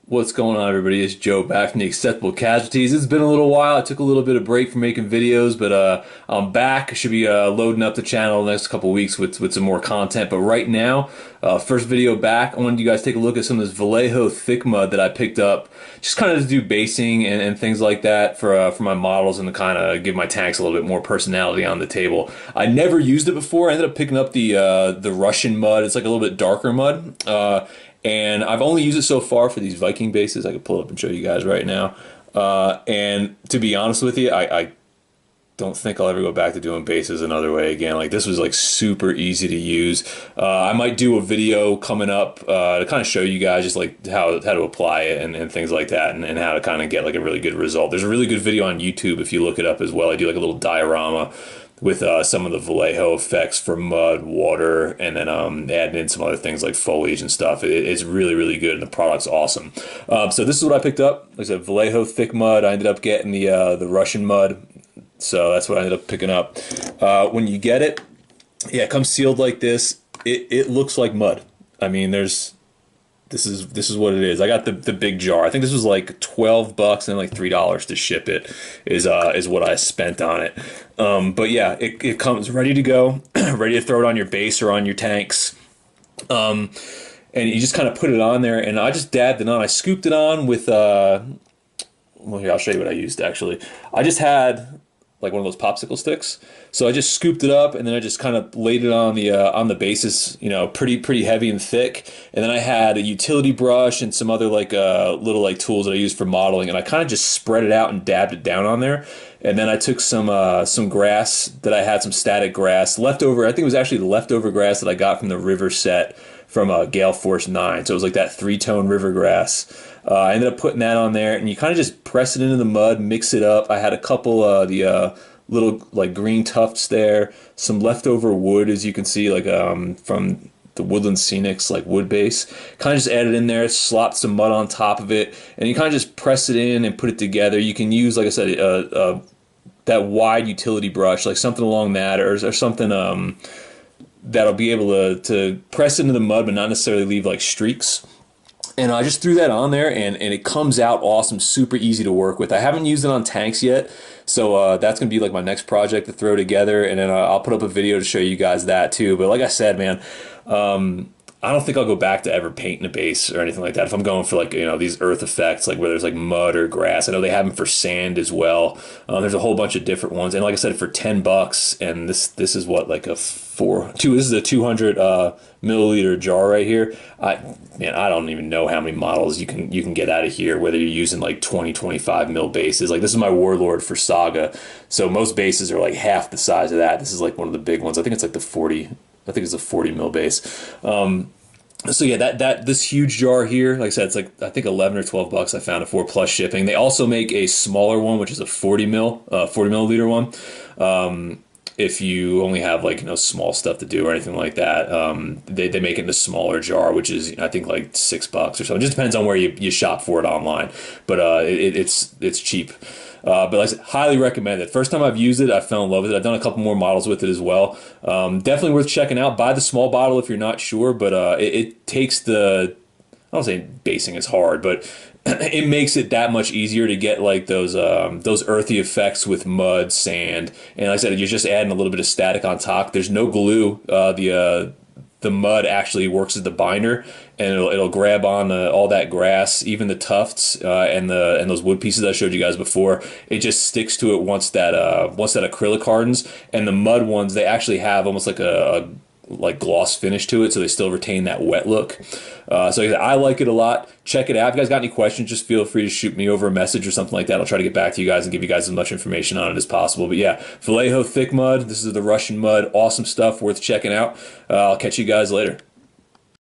What's going on, everybody? It's Joe back from the Acceptable Casualties. It's been a little while. I took a little bit of break from making videos, but I'm back. I should be loading up the channel the next couple weeks with some more content. But right now, first video back, I wanted you guys to take a look at some of this Vallejo thick mud that I picked up, just kind of to do basing and things like that for my models and to kind of give my tanks a little bit more personality on the table. I never used it before. I ended up picking up the Russian mud. It's like a little bit darker mud. And I've only used it so far for these Viking bases. I could pull it up and show you guys right now. And to be honest with you, I don't think I'll ever go back to doing bases another way again. Like, this was like super easy to use. I might do a video coming up to kind of show you guys just like how to apply it and things like that, and how to kind of get like a really good result. There's a really good video on YouTube if you look it up as well. I do like a little diorama with some of the Vallejo effects for mud, water, and then adding in some other things like foliage and stuff. It's really, really good, and the product's awesome. So this is what I picked up. Like I said, Vallejo thick mud. I ended up getting the Russian mud, so that's what I ended up picking up. When you get it, yeah, it comes sealed like this. It looks like mud. I mean, this is what it is. I got the big jar. I think this was like $12 and like $3 to ship it is what I spent on it. But yeah, it comes ready to go, ready to throw it on your base or on your tanks. And you just kind of put it on there, and I just dabbed it on. I scooped it on with well, here, I'll show you what I used actually. I just had like one of those popsicle sticks. So I just scooped it up, and then I just kind of laid it on the bases, you know, pretty heavy and thick. And then I had a utility brush and some other like little like tools that I use for modeling, and I kind of just spread it out and dabbed it down on there. And then I took some grass that I had, some static grass leftover. I think it was actually the leftover grass that I got from the river set from Gale Force 9. So it was like that three-tone river grass. I ended up putting that on there, and you kind of just press it into the mud, mix it up. I had a couple the little like green tufts there, some leftover wood, as you can see, like from the Woodland Scenics like wood base. Kind of just added in there, slopped some mud on top of it, and you kind of just press it in and put it together. You can use, like I said, that wide utility brush, like something along that, or something that'll be able to press into the mud but not necessarily leave like streaks. And I just threw that on there, and it comes out awesome, super easy to work with. I haven't used it on tanks yet, so that's going to be like my next project to throw together, and then I'll put up a video to show you guys that too. But like I said, man, I don't think I'll go back to ever painting a base or anything like that. If I'm going for like, you know, these earth effects, like where there's like mud or grass. I know they have them for sand as well. There's a whole bunch of different ones. And like I said, for $10, and this is what, like this is a 200 milliliter jar right here. Man, I don't even know how many models you can get out of here, whether you're using like 25 mil bases. Like, this is my Warlord for Saga. So most bases are like half the size of that. This is like one of the big ones. I think it's like the 40. I think it's a 40 mil base. So yeah, this huge jar here, like I said, it's like, I think 11 or $12 I found it for, plus shipping. They also make a smaller one, which is a 40 milliliter one. If you only have like, you know, small stuff to do or anything like that, they make it in a smaller jar, which is, I think, like $6 or something. It just depends on where you shop for it online, but it's cheap. But like I said, highly recommend it. First time I've used it, I fell in love with it. I've done a couple more models with it as well. Definitely worth checking out. Buy the small bottle if you're not sure, but it takes I don't say basing is hard, but it makes it that much easier to get like those earthy effects with mud, sand, and like I said, you're just adding a little bit of static on top. There's no glue. The mud actually works as the binder, and it'll grab on all that grass, even the tufts and those wood pieces I showed you guys before. It just sticks to it once that acrylic hardens. And the mud ones, they actually have almost like a like gloss finish to it, so they still retain that wet look. So I like it a lot. Check it out. If you guys got any questions, just feel free to shoot me over a message or something like that. I'll try to get back to you guys and give you guys as much information on it as possible. But yeah, Vallejo thick mud. This is the Russian mud. Awesome stuff, worth checking out. I'll catch you guys later.